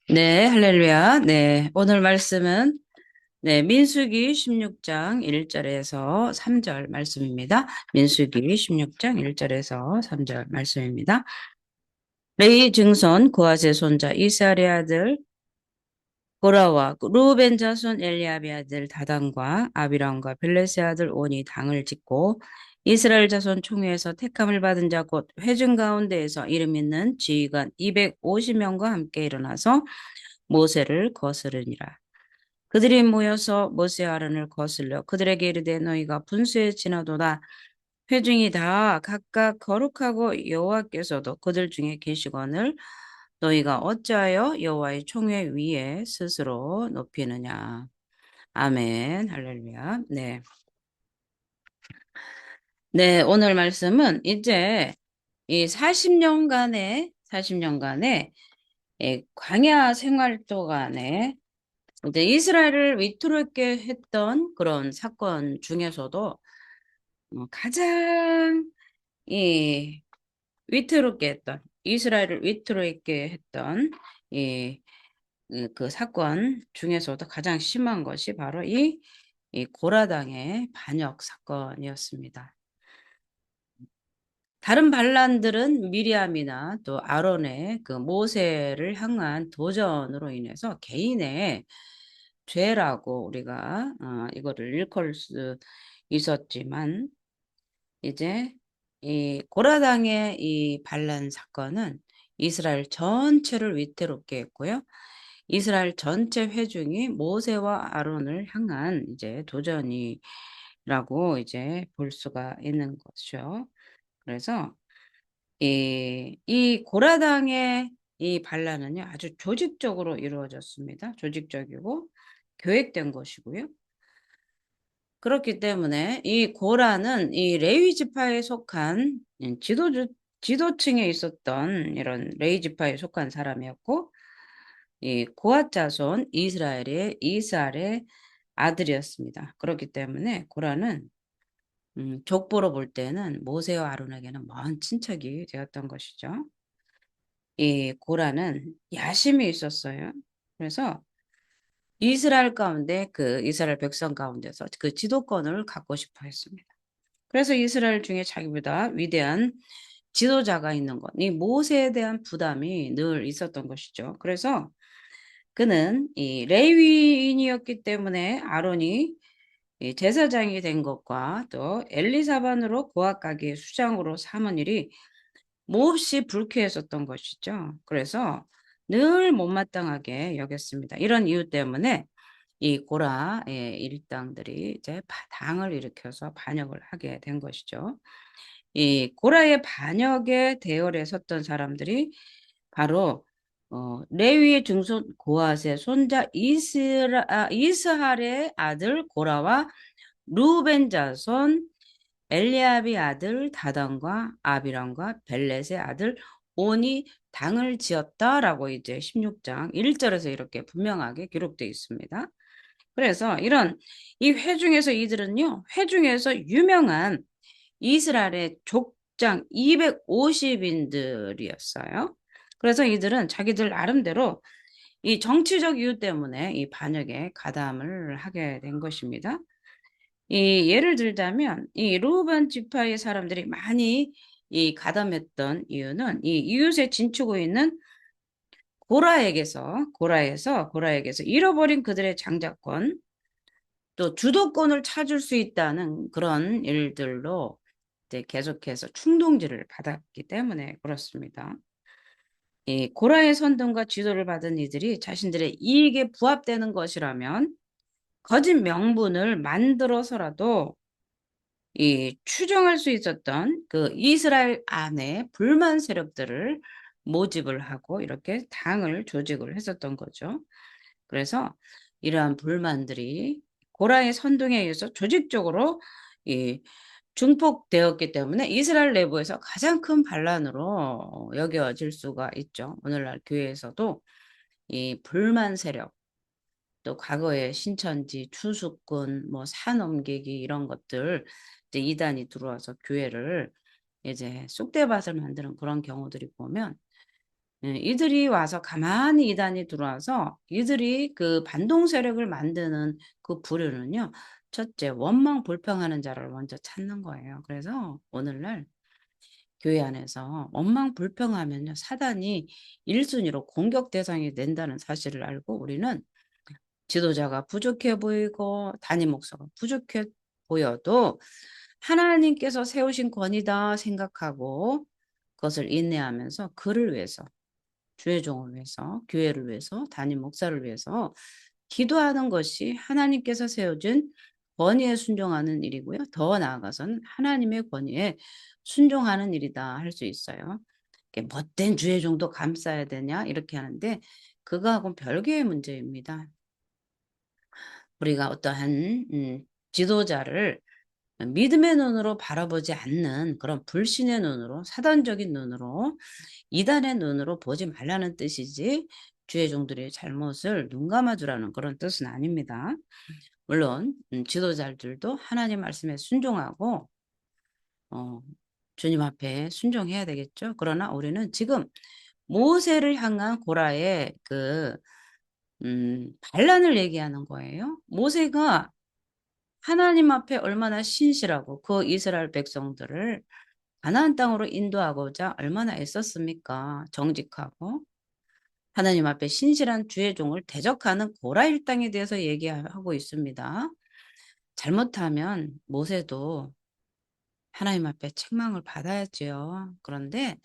네, 할렐루야. 네, 오늘 말씀은 민수기 16장 1절에서 3절 말씀입니다. 민수기 16장 1절에서 3절 말씀입니다. 레위 증손 고아세 손자 이스라엘의 아들 고라와 루벤 자손 엘리압의 아들 다단과 아비람과 벨레스의 아들 온이 당을 짓고 이스라엘 자손 총회에서 택함을 받은 자 곧 회중 가운데에서 이름 있는 지휘관 250명과 함께 일어나서 모세를 거스르니라. 그들이 모여서 모세 아론을 거슬려 그들에게 이르되 너희가 분수에 지나도다. 회중이 다 각각 거룩하고 여호와께서도 그들 중에 계시거늘 너희가 어찌하여 여호와의 총회 위에 스스로 높이느냐. 아멘. 할렐루야. 네. 네, 오늘 말씀은 이제 이 40년간의 광야 생활 동안에 이제 이스라엘을 위태롭게 했던 그런 사건 중에서도 가장 이 위태롭게 했던 이스라엘을 위태롭게 했던 이 그 사건 중에서도 가장 심한 것이 바로 이 고라당의 반역 사건이었습니다. 다른 반란들은 미리암이나 또 아론의 그 모세를 향한 도전으로 인해서 개인의 죄라고 우리가 이거를 일컬을 수 있었지만 이제 이 고라당의 이 반란 사건은 이스라엘 전체를 위태롭게 했고요. 이스라엘 전체 회중이 모세와 아론을 향한 이제 도전이라고 이제 볼 수가 있는 것이죠. 그래서 이 고라당의 이 반란은요, 아주 조직적으로 이루어졌습니다. 조직적이고 계획된 것이고요. 그렇기 때문에 이 고라는 이 레위 지파에 속한 지도층에 있었던 이런 레위 지파에 속한 사람이었고, 이 고앗 자손 이스라엘의 아들이었습니다. 그렇기 때문에 고라는 족보로 볼 때는 모세와 아론에게는 먼 친척이 되었던 것이죠. 이 고라는 야심이 있었어요. 그래서 이스라엘 백성 가운데서 그 지도권을 갖고 싶어 했습니다. 그래서 이스라엘 중에 자기보다 위대한 지도자가 있는 것, 이 모세에 대한 부담이 늘 있었던 것이죠. 그래서 그는 이 레위인이었기 때문에 아론이 이 제사장이 된 것과 또 엘리사반으로 고앗 가게의 수장으로 삼은 일이 몹시 불쾌했었던 것이죠. 그래서 늘 못마땅하게 여겼습니다. 이런 이유 때문에 이 고라의 일당들이 이제 당을 일으켜서 반역을 하게 된 것이죠. 이 고라의 반역에 대열에 섰던 사람들이 바로 레위의 증손 고앗의 손자 이스할의 아들 고라와 루벤 자손 엘리압의 아들 다단과 아비람과 벨렛의 아들 온이 당을 지었다라고 이제 16장 1절에서 이렇게 분명하게 기록되어 있습니다. 그래서 이 회중에서 이들은요, 회중에서 유명한 이스라엘의 족장 250인들이었어요. 그래서 이들은 자기들 나름대로 이 정치적 이유 때문에 이 반역에 가담을 하게 된 것입니다. 이 예를 들자면 이 루벤 지파의 사람들이 많이 이 가담했던 이유는 이 이웃에 진추고 있는 고라에게서 잃어버린 그들의 장자권 또 주도권을 찾을 수 있다는 그런 일들로 이제 계속해서 충동질을 받았기 때문에 그렇습니다. 이 고라의 선동과 지도를 받은 이들이 자신들의 이익에 부합되는 것이라면 거짓 명분을 만들어서라도 이 추정할 수 있었던 그 이스라엘 안에 불만 세력들을 모집을 하고 이렇게 당을 조직을 했었던 거죠. 그래서 이러한 불만들이 고라의 선동에 의해서 조직적으로 이 증폭되었기 때문에 이스라엘 내부에서 가장 큰 반란으로 여겨질 수가 있죠. 오늘날 교회에서도 이 불만 세력, 또 과거에 신천지, 추수꾼, 뭐 산넘기기 이런 것들 이제 이단이 들어와서 교회를 이제 쑥대밭을 만드는 그런 경우들이 보면 이들이 와서 가만히 이단이 들어와서 이들이 그 반동 세력을 만드는 그 부류는요. 첫째, 원망 불평하는 자를 먼저 찾는 거예요. 그래서 오늘날 교회 안에서 원망 불평하면요. 사단이 1순위로 공격 대상이 된다는 사실을 알고 우리는 지도자가 부족해 보이고 담임 목사가 부족해 보여도 하나님께서 세우신 권위다 생각하고 그것을 인내하면서 그를 위해서 주의 종을 위해서 교회를 위해서 담임 목사를 위해서 기도하는 것이 하나님께서 세워준 권위에 순종하는 일이고요. 더 나아가서는 하나님의 권위에 순종하는 일이다 할 수 있어요. 못된 주의 종도 감싸야 되냐 이렇게 하는데 그거하고는 별개의 문제입니다. 우리가 어떠한 지도자를 믿음의 눈으로 바라보지 않는 그런 불신의 눈으로 사단적인 눈으로 이단의 눈으로 보지 말라는 뜻이지 주의 종들의 잘못을 눈감아주라는 그런 뜻은 아닙니다. 물론 지도자들도 하나님 말씀에 순종하고 주님 앞에 순종해야 되겠죠. 그러나 우리는 지금 모세를 향한 고라의 그 반란을 얘기하는 거예요. 모세가 하나님 앞에 얼마나 신실하고 그 이스라엘 백성들을 가나안 땅으로 인도하고자 얼마나 애썼습니까? 정직하고 하나님 앞에 신실한 주의 종을 대적하는 고라 일당에 대해서 얘기하고 있습니다. 잘못하면 모세도 하나님 앞에 책망을 받아야지요. 그런데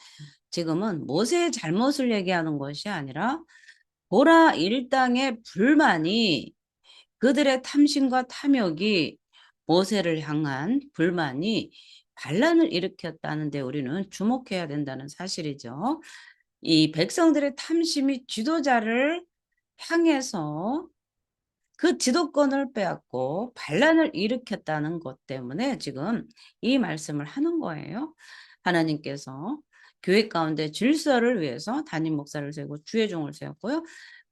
지금은 모세의 잘못을 얘기하는 것이 아니라 고라 일당의 불만이 그들의 탐심과 탐욕이 모세를 향한 불만이 반란을 일으켰다는데 우리는 주목해야 된다는 사실이죠. 이 백성들의 탐심이 지도자를 향해서 그 지도권을 빼앗고 반란을 일으켰다는 것 때문에 지금 이 말씀을 하는 거예요. 하나님께서 교회 가운데 질서를 위해서 담임 목사를 세우고 주의 종을 세웠고요.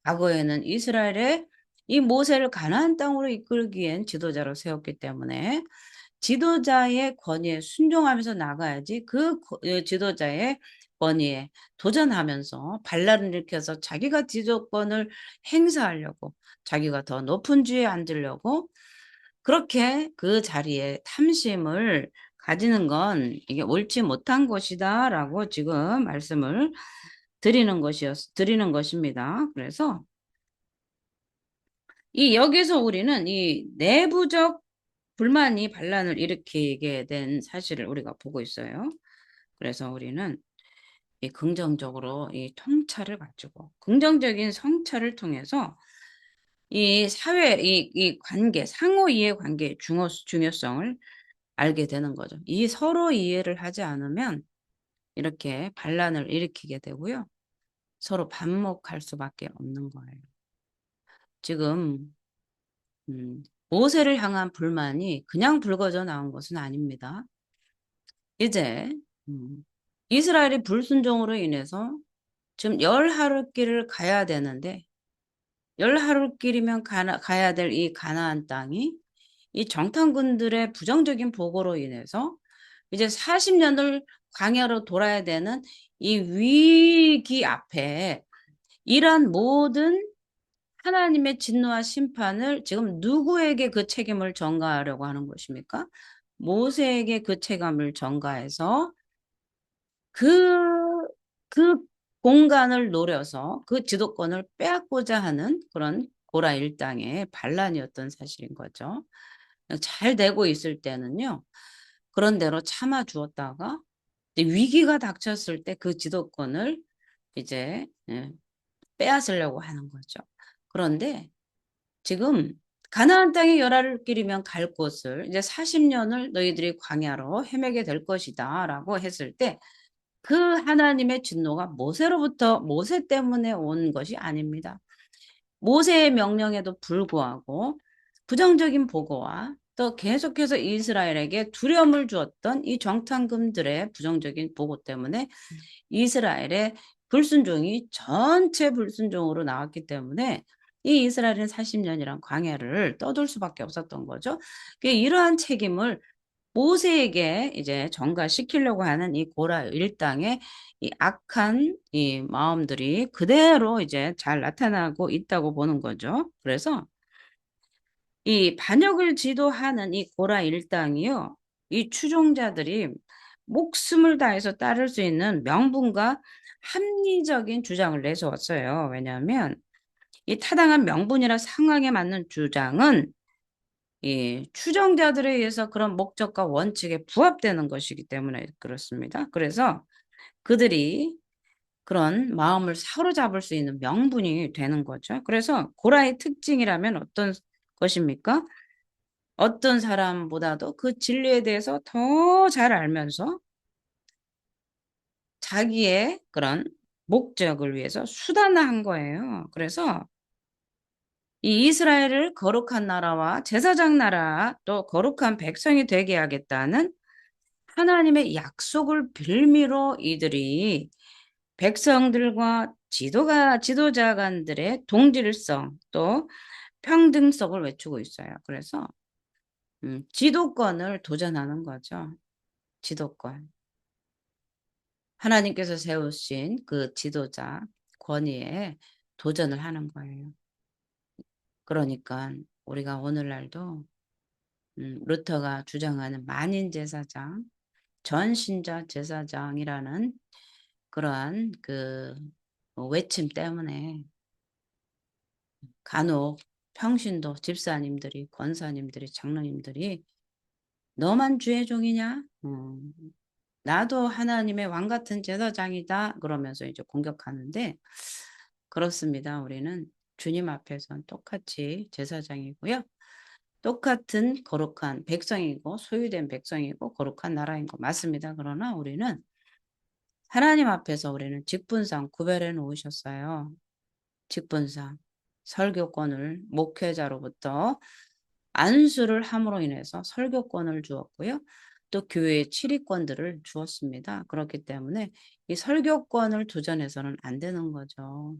과거에는 이스라엘의 이 모세를 가나안 땅으로 이끌기엔 지도자로 세웠기 때문에 지도자의 권위에 순종하면서 나가야지 그 지도자의 권위에 도전하면서 반란을 일으켜서 자기가 지도권을 행사하려고 자기가 더 높은 주에 앉으려고 그렇게 그 자리에 탐심을 가지는 건 이게 옳지 못한 것이다라고 지금 말씀을 드리는 것입니다. 그래서 이 여기서 우리는 이 내부적 불만이 반란을 일으키게 된 사실을 우리가 보고 있어요. 그래서 우리는 이 긍정적으로 이 통찰을 가지고 긍정적인 성찰을 통해서 이 사회 이 관계 상호 이해 관계의 중요성을 알게 되는 거죠. 이 서로 이해를 하지 않으면 이렇게 반란을 일으키게 되고요. 서로 반목할 수밖에 없는 거예요. 지금 모세를 향한 불만이 그냥 불거져 나온 것은 아닙니다. 이제 이스라엘이 불순종으로 인해서 지금 10하루길을 가야 되는데 10하루길이면 가야 될 이 가나안 땅이 이 정탐꾼들의 부정적인 보고로 인해서 이제 40년을 광야로 돌아야 되는 이 위기 앞에 이러한 모든 하나님의 진노와 심판을 지금 누구에게 그 책임을 전가하려고 하는 것입니까? 모세에게 그 책임을 전가해서 그, 그 공간을 노려서 그 지도권을 빼앗고자 하는 그런 고라 일당의 반란이었던 사실인 거죠. 잘 되고 있을 때는요. 그런 대로 참아 주었다가 위기가 닥쳤을 때 그 지도권을 이제 빼앗으려고 하는 거죠. 그런데 지금 가나안 땅의 열하루길이면 갈 곳을 이제 40년을 너희들이 광야로 헤매게 될 것이다라고 했을 때 그 하나님의 진노가 모세 때문에 온 것이 아닙니다. 모세의 명령에도 불구하고 부정적인 보고와 또 계속해서 이스라엘에게 두려움을 주었던 이 정탐꾼들의 부정적인 보고 때문에 이스라엘의 불순종이 전체 불순종으로 나왔기 때문에 이 이스라엘은 40년이란 광야를 떠돌 수밖에 없었던 거죠. 이러한 책임을 모세에게 이제 전가시키려고 하는 이 고라 일당의 이 악한 이 마음들이 그대로 이제 잘 나타나고 있다고 보는 거죠. 그래서 이 반역을 지도하는 이 고라 일당이요, 이 추종자들이 목숨을 다해서 따를 수 있는 명분과 합리적인 주장을 내세웠어요. 왜냐하면 이 타당한 명분이나 상황에 맞는 주장은 이 추종자들에 의해서 그런 목적과 원칙에 부합되는 것이기 때문에 그렇습니다. 그래서 그들이 그런 마음을 사로잡을 수 있는 명분이 되는 거죠. 그래서 고라의 특징이라면 어떤 것입니까? 어떤 사람보다도 그 진리에 대해서 더 잘 알면서 자기의 그런 목적을 위해서 수단화한 거예요. 그래서 이 이스라엘을 거룩한 나라와 제사장 나라 또 거룩한 백성이 되게 하겠다는 하나님의 약속을 빌미로 이들이 백성들과 지도자 간들의 동질성 또 평등성을 외치고 있어요. 그래서 지도권을 도전하는 거죠. 지도권. 하나님께서 세우신 그 지도자 권위에 도전을 하는 거예요. 그러니까 우리가 오늘날도 루터가 주장하는 만인 제사장, 전신자 제사장이라는 그러한 그 외침 때문에 간혹 평신도 집사님들이, 권사님들이, 장로님들이 너만 주의 종이냐? 나도 하나님의 왕 같은 제사장이다. 그러면서 이제 공격하는데 그렇습니다. 우리는 주님 앞에선 똑같이 제사장이고요. 똑같은 거룩한 백성이고 소유된 백성이고 거룩한 나라인 거 맞습니다. 그러나 우리는 하나님 앞에서 우리는 직분상 구별해 놓으셨어요. 직분상 설교권을 목회자로부터 안수를 함으로 인해서 설교권을 주었고요. 또 교회의 치리권들을 주었습니다. 그렇기 때문에 이 설교권을 도전해서는 안 되는 거죠.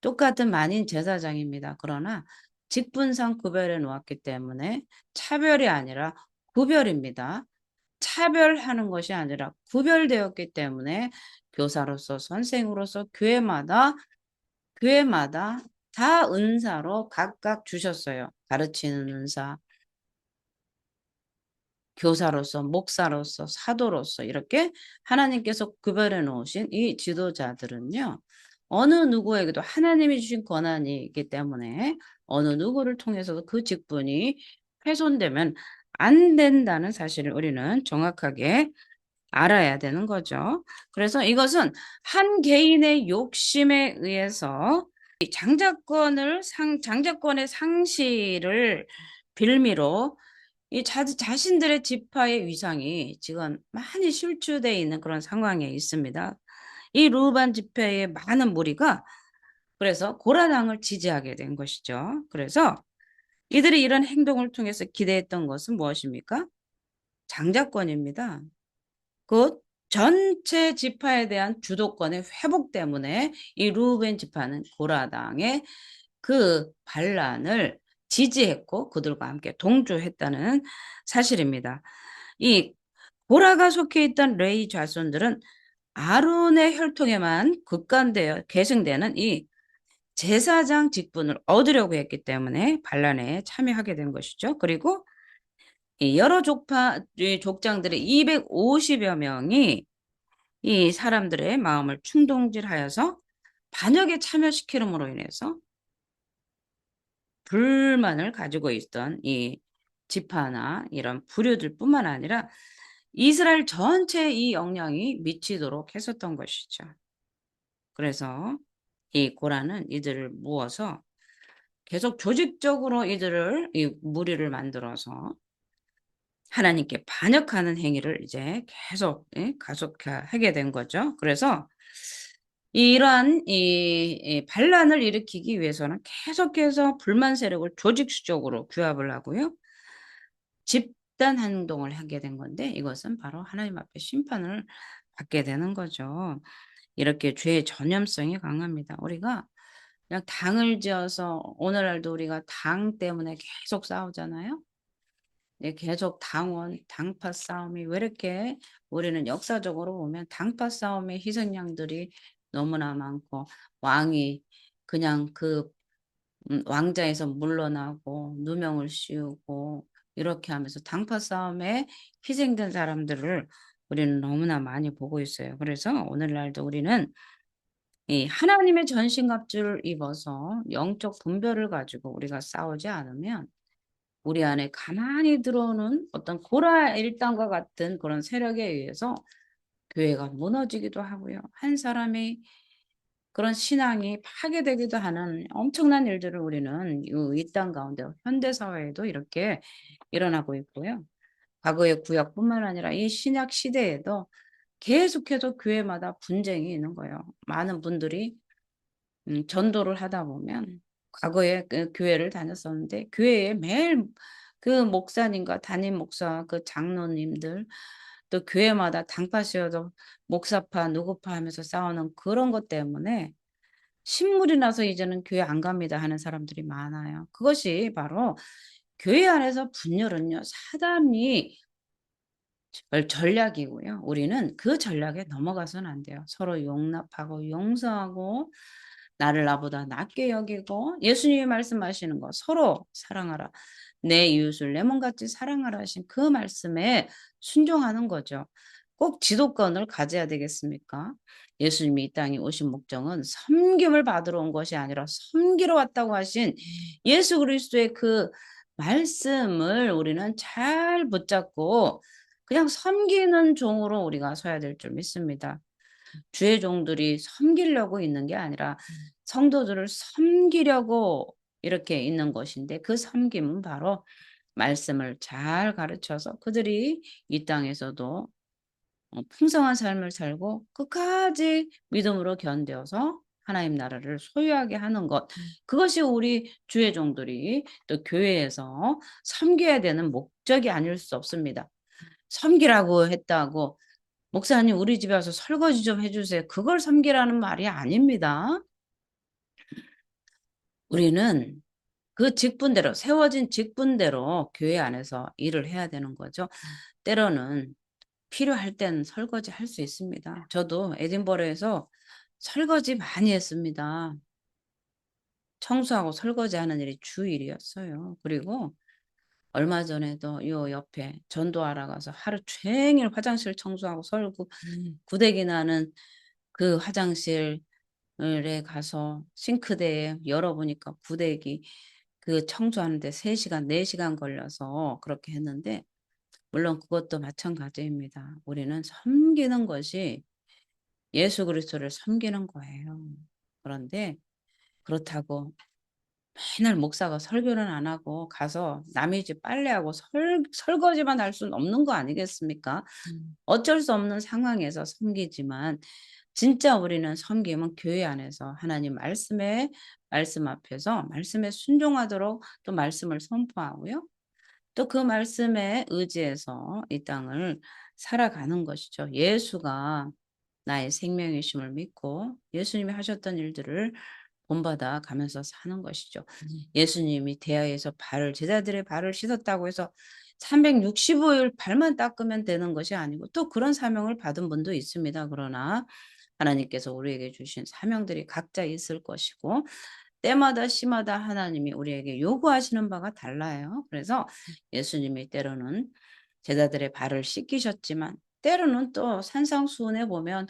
똑같은 만인 제사장입니다. 그러나 직분상 구별해 놓았기 때문에 차별이 아니라 구별입니다. 차별하는 것이 아니라 구별되었기 때문에 교사로서 선생으로서 교회마다 다 은사로 각각 주셨어요. 가르치는 은사, 교사로서, 목사로서, 사도로서 이렇게 하나님께서 구별해 놓으신 이 지도자들은요. 어느 누구에게도 하나님이 주신 권한이 있기 때문에 어느 누구를 통해서도 그 직분이 훼손되면 안 된다는 사실을 우리는 정확하게 알아야 되는 거죠. 그래서 이것은 한 개인의 욕심에 의해서 이 장자권의 상실을 빌미로 이 자신들의 지파의 위상이 지금 많이 실추되어 있는 그런 상황에 있습니다. 이 루반 지파의 많은 무리가 그래서 고라당을 지지하게 된 것이죠. 그래서 이들이 이런 행동을 통해서 기대했던 것은 무엇입니까? 장자권입니다. 곧 전체 지파에 대한 주도권의 회복 때문에 이 루벤 지파는 고라당의 그 반란을 지지했고 그들과 함께 동조했다는 사실입니다. 이 고라가 속해 있던 레위 자손들은 아론의 혈통에만 국간되어 계승되는 이 제사장 직분을 얻으려고 했기 때문에 반란에 참여하게 된 것이죠. 그리고 이 여러 족장들의 250여 명이 이 사람들의 마음을 충동질하여서 반역에 참여시키므로 인해서 불만을 가지고 있던 이 지파나 이런 부류들뿐만 아니라 이스라엘 전체에 이 영향이 미치도록 했었던 것이죠. 그래서 이 고라는 이들을 모아서 계속 조직적으로 이들을 이 무리를 만들어서 하나님께 반역하는 행위를 이제 계속 가속하게 된 거죠. 그래서 이러한 이 반란을 일으키기 위해서는 계속해서 불만 세력을 조직적으로 규합을 하고요. 집단 행동을 하게 된 건데 이것은 바로 하나님 앞에 심판을 받게 되는 거죠. 이렇게 죄의 전염성이 강합니다. 우리가 그냥 당을 지어서 오늘날도 우리가 당 때문에 계속 싸우잖아요. 네, 계속 당파 싸움이 왜 이렇게 우리는 역사적으로 보면 당파 싸움의 희생양들이 너무나 많고 왕이 그냥 그 왕자에서 물러나고 누명을 씌우고 이렇게 하면서 당파 싸움에 희생된 사람들을 우리는 너무나 많이 보고 있어요. 그래서 오늘날도 우리는 이 하나님의 전신갑주를 입어서 영적 분별을 가지고 우리가 싸우지 않으면 우리 안에 가만히 들어오는 어떤 고라 일당과 같은 그런 세력에 의해서 교회가 무너지기도 하고요. 한 사람이 그런 신앙이 파괴되기도 하는 엄청난 일들을 우리는 이 땅 가운데 현대 사회에도 이렇게 일어나고 있고요. 과거의 구약뿐만 아니라 이 신약 시대에도 계속해서 교회마다 분쟁이 있는 거예요. 많은 분들이 전도를 하다 보면 과거에 그 교회를 다녔었는데 교회에 매일 그 목사님과 담임 목사 그 장로님들 또 교회마다 당파 씌워서 목사파 누구파 하면서 싸우는 그런 것 때문에 신물이 나서 이제는 교회 안 갑니다 하는 사람들이 많아요. 그것이 바로 교회 안에서 분열은요, 사단이 전략이고요. 우리는 그 전략에 넘어가서는 안 돼요. 서로 용납하고 용서하고 나를 나보다 낮게 여기고 예수님이 말씀하시는 거 서로 사랑하라. 내 이웃을 내 몸같이 사랑하라 하신 그 말씀에 순종하는 거죠. 꼭 지도권을 가져야 되겠습니까? 예수님이 이 땅에 오신 목적은 섬김을 받으러 온 것이 아니라 섬기러 왔다고 하신 예수 그리스도의 그 말씀을 우리는 잘 붙잡고 그냥 섬기는 종으로 우리가 서야 될 줄 믿습니다. 주의 종들이 섬기려고 있는 게 아니라 성도들을 섬기려고 이렇게 있는 것인데 그 섬김은 바로 말씀을 잘 가르쳐서 그들이 이 땅에서도 풍성한 삶을 살고 끝까지 믿음으로 견뎌서 하나님 나라를 소유하게 하는 것. 그것이 우리 주의 종들이 또 교회에서 섬겨야 되는 목적이 아닐 수 없습니다. 섬기라고 했다고 목사님 우리 집에 와서 설거지 좀 해주세요. 그걸 섬기라는 말이 아닙니다. 우리는 그 직분대로 세워진 직분대로 교회 안에서 일을 해야 되는 거죠. 때로는 필요할 땐 설거지 할 수 있습니다. 저도 에딘버러에서 설거지 많이 했습니다. 청소하고 설거지하는 일이 주 일이었어요. 그리고 얼마 전에도 요 옆에 전도하러 가서 하루 종일 화장실 청소하고 설고 구데기 나는 그 화장실에 가서 싱크대에 열어보니까 구데기 그 청소하는데 3시간, 4시간 걸려서 그렇게 했는데 물론 그것도 마찬가지입니다. 우리는 섬기는 것이 예수 그리스도를 섬기는 거예요. 그런데 그렇다고 맨날 목사가 설교는 안 하고 가서 남의 집 빨래하고 설거지만 할 수는 없는 거 아니겠습니까? 어쩔 수 없는 상황에서 섬기지만 진짜 우리는 섬김은 교회 안에서 하나님 말씀 앞에서 말씀에 순종하도록 또 말씀을 선포하고요. 또 그 말씀에 의지해서 이 땅을 살아가는 것이죠. 예수가 나의 생명이심을 믿고 예수님이 하셨던 일들을 본받아 가면서 사는 것이죠. 예수님이 대하에서 제자들의 발을 씻었다고 해서 365일 발만 닦으면 되는 것이 아니고 또 그런 사명을 받은 분도 있습니다. 그러나 하나님께서 우리에게 주신 사명들이 각자 있을 것이고 때마다 시마다 하나님이 우리에게 요구하시는 바가 달라요. 그래서 예수님이 때로는 제자들의 발을 씻기셨지만 때로는 또 산상수훈에 보면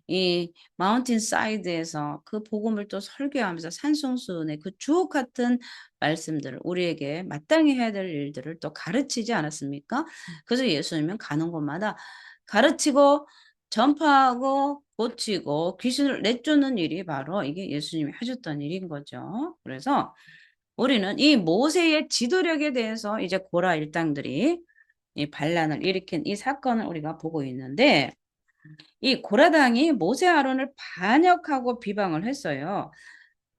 이 마운틴 사이드에서 그 복음을 또 설교하면서 산상수훈의 그 주옥 같은 말씀들을 우리에게 마땅히 해야 될 일들을 또 가르치지 않았습니까? 그래서 예수님은 가는 곳마다 가르치고 전파하고 고치고 귀신을 내쫓는 일이 바로 이게 예수님이 하셨던 일인 거죠. 그래서 우리는 이 모세의 지도력에 대해서 이제 고라 일당들이 이 반란을 일으킨 이 사건을 우리가 보고 있는데 이 고라당이 모세 아론을 반역하고 비방을 했어요.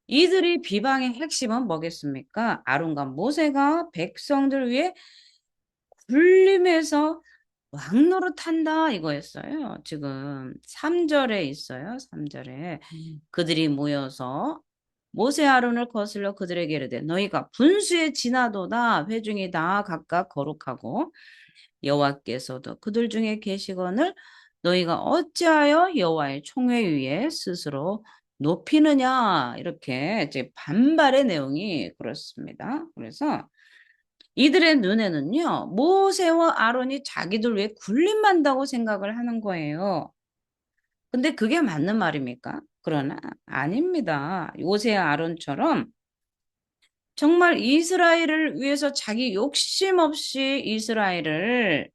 이들이 비방의 핵심은 뭐겠습니까? 아론과 모세가 백성들 위해 군림해서 왕노릇한다 이거였어요. 지금 3절에 있어요. 3절에 그들이 모여서 모세 아론을 거슬러 그들에게 이르되 너희가 분수에 지나도다 회중이 다 각각 거룩하고 여호와께서도 그들 중에 계시거늘 너희가 어찌하여 여호와의 총회 위에 스스로 높이느냐 이렇게 이제 반발의 내용이 그렇습니다. 그래서 이들의 눈에는요 모세와 아론이 자기들 위해 군림한다고 생각을 하는 거예요. 근데 그게 맞는 말입니까? 그러나 아닙니다. 모세와 아론처럼 정말 이스라엘을 위해서 자기 욕심 없이 이스라엘을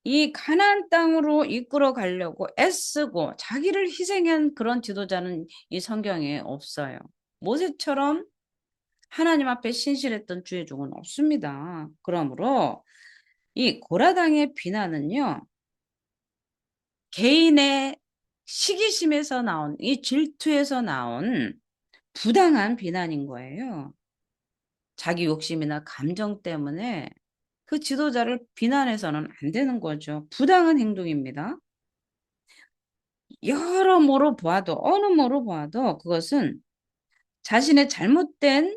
이 가나안 땅으로 이끌어 가려고 애쓰고 자기를 희생한 그런 지도자는 이 성경에 없어요. 모세처럼 하나님 앞에 신실했던 주의 종은 없습니다. 그러므로 이 고라당의 비난은요, 개인의 시기심에서 나온, 이 질투에서 나온 부당한 비난인 거예요. 자기 욕심이나 감정 때문에 그 지도자를 비난해서는 안 되는 거죠. 부당한 행동입니다. 여러모로 보아도 어느 모로 보아도 그것은 자신의 잘못된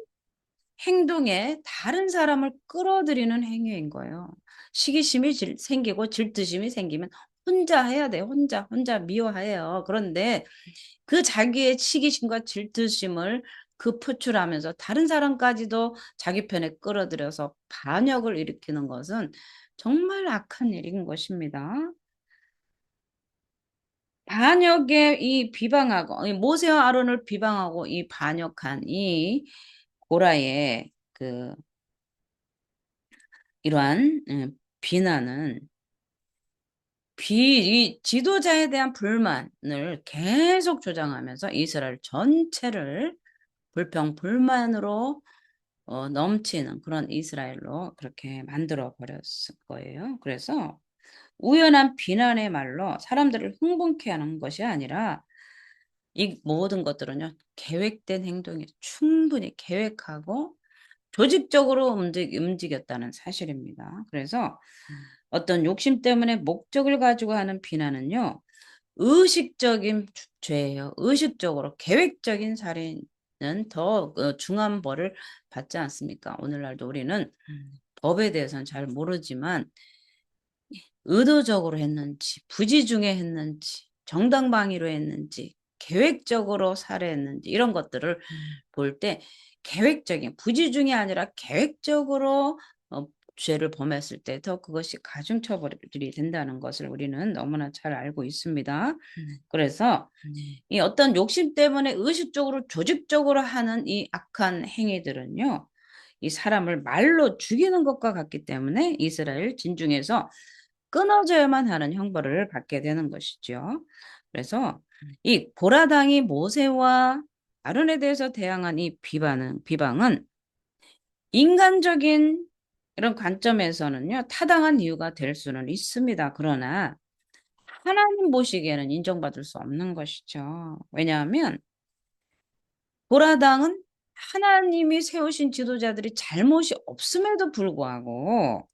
행동에 다른 사람을 끌어들이는 행위인 거예요. 시기심이 생기고 질투심이 생기면 혼자 해야 돼요. 혼자 미워해요. 그런데 그 자기의 시기심과 질투심을 그 표출하면서 다른 사람까지도 자기 편에 끌어들여서 반역을 일으키는 것은 정말 악한 일인 것입니다. 반역에 이 비방하고 이 모세와 아론을 비방하고 이 반역한 이 고라의 그 이러한 비난은 이 지도자에 대한 불만을 계속 조장하면서 이스라엘 전체를 불평불만으로 넘치는 그런 이스라엘로 그렇게 만들어 버렸을 거예요. 그래서 우연한 비난의 말로 사람들을 흥분케 하는 것이 아니라 이 모든 것들은요, 계획된 행동이 충분히 계획하고 조직적으로 움직였다는 사실입니다. 그래서 어떤 욕심 때문에 목적을 가지고 하는 비난은요, 의식적인 죄예요. 의식적으로 계획적인 살인은 더 중한 벌을 받지 않습니까? 오늘날도 우리는 법에 대해서는 잘 모르지만 의도적으로 했는지, 부지중에 했는지, 정당방위로 했는지, 계획적으로 살해했는지 이런 것들을 볼 때 계획적인 부지중이 아니라 계획적으로 죄를 범했을 때 더 그것이 가중처벌이 된다는 것을 우리는 너무나 잘 알고 있습니다. 그래서 이 어떤 욕심 때문에 의식적으로 조직적으로 하는 이 악한 행위들은요. 이 사람을 말로 죽이는 것과 같기 때문에 이스라엘 진중에서 끊어져야만 하는 형벌을 받게 되는 것이죠. 그래서 이 고라당이 모세와 아론에 대해서 대항한 이 비방은 인간적인 이런 관점에서는요, 타당한 이유가 될 수는 있습니다. 그러나 하나님 보시기에는 인정받을 수 없는 것이죠. 왜냐하면 고라당은 하나님이 세우신 지도자들이 잘못이 없음에도 불구하고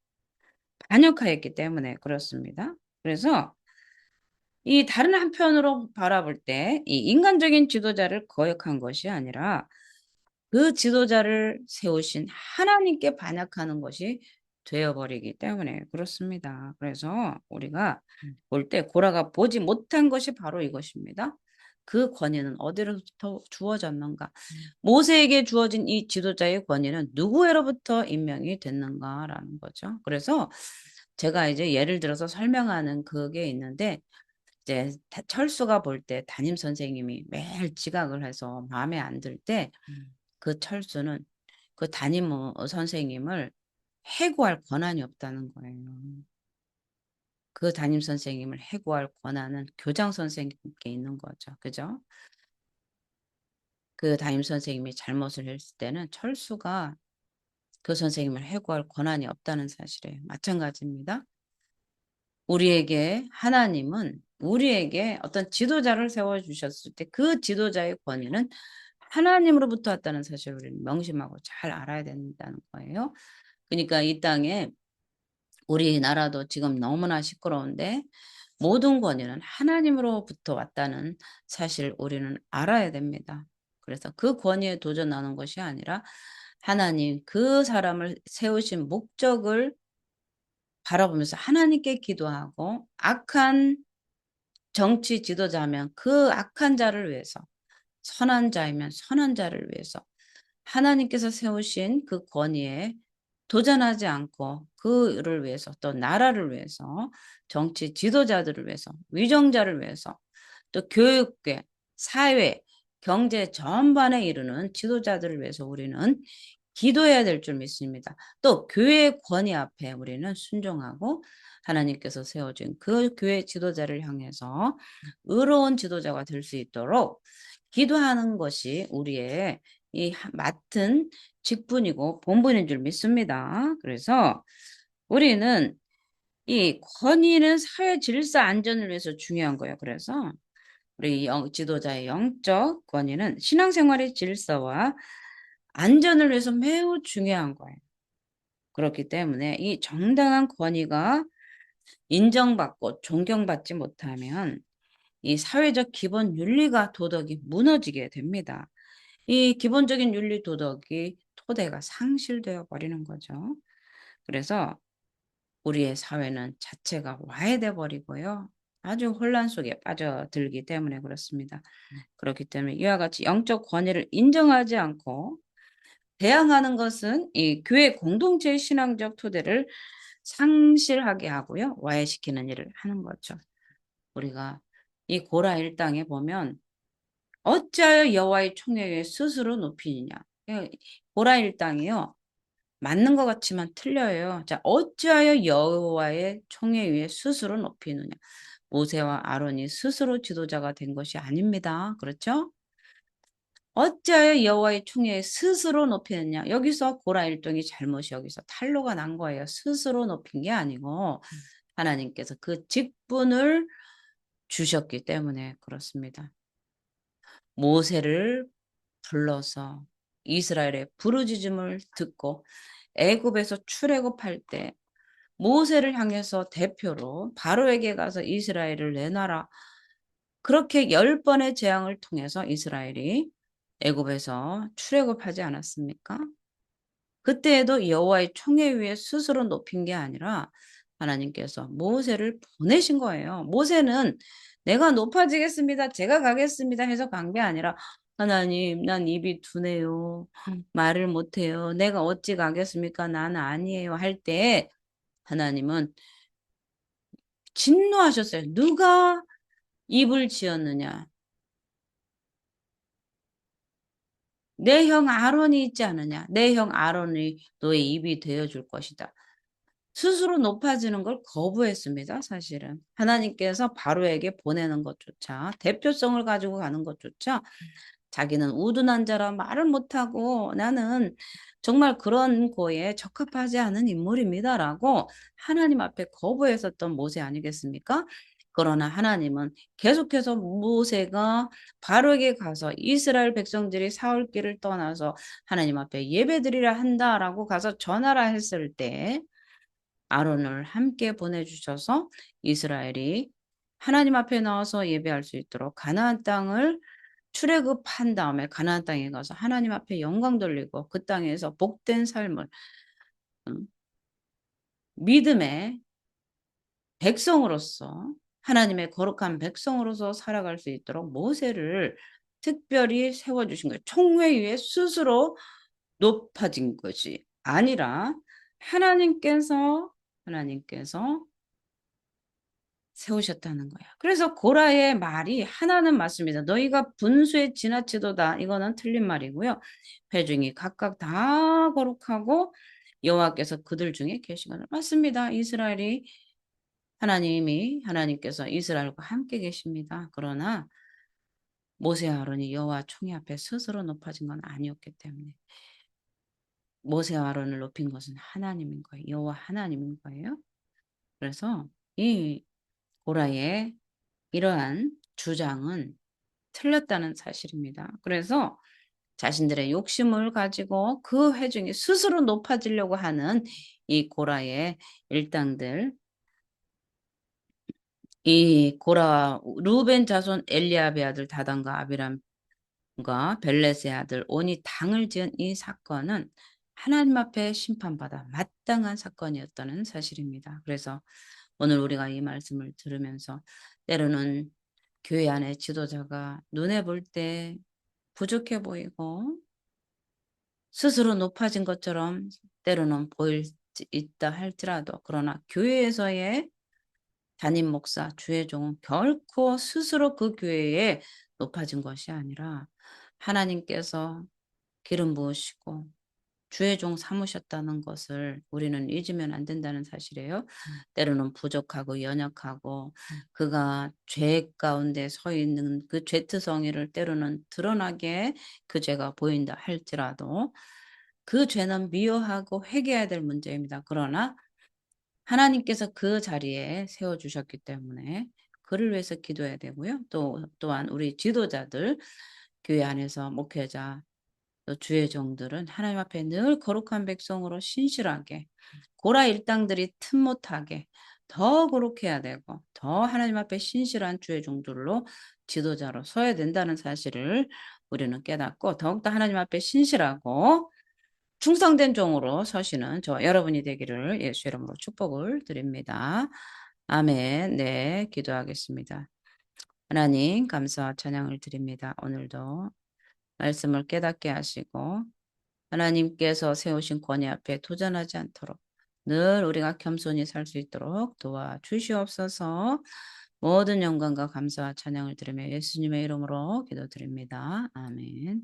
반역하였기 때문에 그렇습니다. 그래서 이 다른 한편으로 바라볼 때 이 인간적인 지도자를 거역한 것이 아니라 그 지도자를 세우신 하나님께 반역하는 것이 되어버리기 때문에 그렇습니다. 그래서 우리가 볼 때 고라가 보지 못한 것이 바로 이것입니다. 그 권위는 어디로부터 주어졌는가? 모세에게 주어진 이 지도자의 권위는 누구로부터 임명이 됐는가라는 거죠. 그래서 제가 이제 예를 들어서 설명하는 그게 있는데 이제 철수가 볼 때 담임 선생님이 매일 지각을 해서 마음에 안 들 때 그 철수는 그 담임 선생님을 해고할 권한이 없다는 거예요. 그 담임 선생님을 해고할 권한은 교장 선생님께 있는 거죠. 그죠? 그 담임 선생님이 잘못을 했을 때는 철수가 그 선생님을 해고할 권한이 없다는 사실이에요. 마찬가지입니다. 우리에게 하나님은 우리에게 어떤 지도자를 세워주셨을 때 그 지도자의 권위는 하나님으로부터 왔다는 사실을 우리는 명심하고 잘 알아야 된다는 거예요. 그러니까 이 땅에 우리나라도 지금 너무나 시끄러운데 모든 권위는 하나님으로부터 왔다는 사실을 우리는 알아야 됩니다. 그래서 그 권위에 도전하는 것이 아니라 하나님 그 사람을 세우신 목적을 바라보면서 하나님께 기도하고 악한 정치 지도자면 그 악한 자를 위해서 선한 자이면 선한 자를 위해서 하나님께서 세우신 그 권위에 도전하지 않고 그를 위해서 또 나라를 위해서 정치 지도자들을 위해서 위정자를 위해서 또 교육계, 사회, 경제 전반에 이르는 지도자들을 위해서 우리는 기도해야 될 줄 믿습니다. 또 교회의 권위 앞에 우리는 순종하고 하나님께서 세워준 그 교회 지도자를 향해서 의로운 지도자가 될 수 있도록 기도하는 것이 우리의 이 맡은 직분이고 본분인 줄 믿습니다. 그래서 우리는 이 권위는 사회 질서 안전을 위해서 중요한 거예요. 그래서 우리 지도자의 영적 권위는 신앙생활의 질서와 안전을 위해서 매우 중요한 거예요. 그렇기 때문에 이 정당한 권위가 인정받고 존경받지 못하면 이 사회적 기본 윤리가 도덕이 무너지게 됩니다. 이 기본적인 윤리 도덕이 토대가 상실되어 버리는 거죠. 그래서 우리의 사회는 자체가 와해돼 버리고요. 아주 혼란 속에 빠져들기 때문에 그렇습니다. 그렇기 때문에 이와 같이 영적 권위를 인정하지 않고 대항하는 것은 이 교회 공동체의 신앙적 토대를 상실하게 하고요. 와해시키는 일을 하는 거죠. 우리가 이 고라 일당에 보면 어찌하여 여호와의 총회에 스스로 높이느냐. 고라 일당이요. 맞는 것 같지만 틀려요. 자, 어찌하여 여호와의 총회 위에 스스로 높이느냐. 모세와 아론이 스스로 지도자가 된 것이 아닙니다. 그렇죠? 어찌하여 여호와의 총회에 스스로 높이느냐. 여기서 고라 일동이 잘못이 여기서 탄로가 난 거예요. 스스로 높인 게 아니고 하나님께서 그 직분을 주셨기 때문에 그렇습니다. 모세를 불러서 이스라엘의 부르짖음을 듣고 애굽에서 출애굽할 때 모세를 향해서 대표로 바로에게 가서 이스라엘을 내놔라. 그렇게 10번의 재앙을 통해서 이스라엘이 애굽에서 출애굽하지 않았습니까? 그때에도 여호와의 총회 위에 스스로 높인 게 아니라 하나님께서 모세를 보내신 거예요. 모세는 내가 높아지겠습니다. 제가 가겠습니다. 해서 간 게 아니라 하나님, 난 입이 둔해요. 말을 못해요. 내가 어찌 가겠습니까? 나는 아니에요. 할 때 하나님은 진노하셨어요. 누가 입을 지었느냐? 내 형 아론이 있지 않느냐? 내 형 아론이 너의 입이 되어줄 것이다. 스스로 높아지는 걸 거부했습니다. 사실은 하나님께서 바로에게 보내는 것조차 대표성을 가지고 가는 것조차 자기는 우둔한 자라 말을 못하고 나는 정말 그런 거에 적합하지 않은 인물입니다라고 하나님 앞에 거부했었던 모세 아니겠습니까? 그러나 하나님은 계속해서 모세가 바로에게 가서 이스라엘 백성들이 사울 길을 떠나서 하나님 앞에 예배드리라 한다라고 가서 전하라 했을 때 아론을 함께 보내주셔서 이스라엘이 하나님 앞에 나와서 예배할 수 있도록 가나안 땅을 출애굽한 다음에 가나안 땅에 가서 하나님 앞에 영광 돌리고 그 땅에서 복된 삶을 음, 믿음의 백성으로서 하나님의 거룩한 백성으로서 살아갈 수 있도록 모세를 특별히 세워주신 거예요. 총회 위에 스스로 높아진 것이 아니라 하나님께서 세우셨다는 거야. 그래서 고라의 말이 하나는 맞습니다. 너희가 분수에 지나치도다. 이거는 틀린 말이고요. 회중이 각각 다 거룩하고 여호와께서 그들 중에 계시거든. 맞습니다. 하나님께서 이스라엘과 함께 계십니다. 그러나 모세와 아론이 여호와 총회 앞에 스스로 높아진 건 아니었기 때문에 모세와 아론을 높인 것은 하나님인 거예요. 여호와 하나님인 거예요. 그래서 이 고라의 이러한 주장은 틀렸다는 사실입니다. 그래서 자신들의 욕심을 가지고 그 회중이 스스로 높아지려고 하는 이 고라의 일당들 이 고라 루벤 자손 엘리압의 아들 다단과 아비람과 벨렛의 아들 온이 당을 지은 이 사건은 하나님 앞에 심판받아 마땅한 사건이었다는 사실입니다. 그래서 오늘 우리가 이 말씀을 들으면서 때로는 교회 안에 지도자가 눈에 볼 때 부족해 보이고 스스로 높아진 것처럼 때로는 보일 수 있다 할지라도 그러나 교회에서의 담임 목사, 주의종은 결코 스스로 그 교회에 높아진 것이 아니라 하나님께서 기름 부으시고 주의종 삼으셨다는 것을 우리는 잊으면 안 된다는 사실이에요. 때로는 부족하고 연약하고 그가 죄 가운데 서 있는 그 죄투성이를 때로는 드러나게 그 죄가 보인다 할지라도 그 죄는 미워하고 회개해야 될 문제입니다. 그러나 하나님께서 그 자리에 세워주셨기 때문에 그를 위해서 기도해야 되고요. 또한 우리 지도자들, 교회 안에서 목회자, 또 주의 종들은 하나님 앞에 늘 거룩한 백성으로 신실하게 고라 일당들이 틈 못하게 더 거룩해야 되고 더 하나님 앞에 신실한 주의 종들로 지도자로 서야 된다는 사실을 우리는 깨닫고 더욱더 하나님 앞에 신실하고 충성된 종으로 서시는 저 여러분이 되기를 예수 이름으로 축복을 드립니다. 아멘. 네, 기도하겠습니다. 하나님 감사와 찬양을 드립니다. 오늘도 말씀을 깨닫게 하시고 하나님께서 세우신 권위 앞에 도전하지 않도록 늘 우리가 겸손히 살 수 있도록 도와주시옵소서. 모든 영광과 감사와 찬양을 드리며 예수님의 이름으로 기도드립니다. 아멘.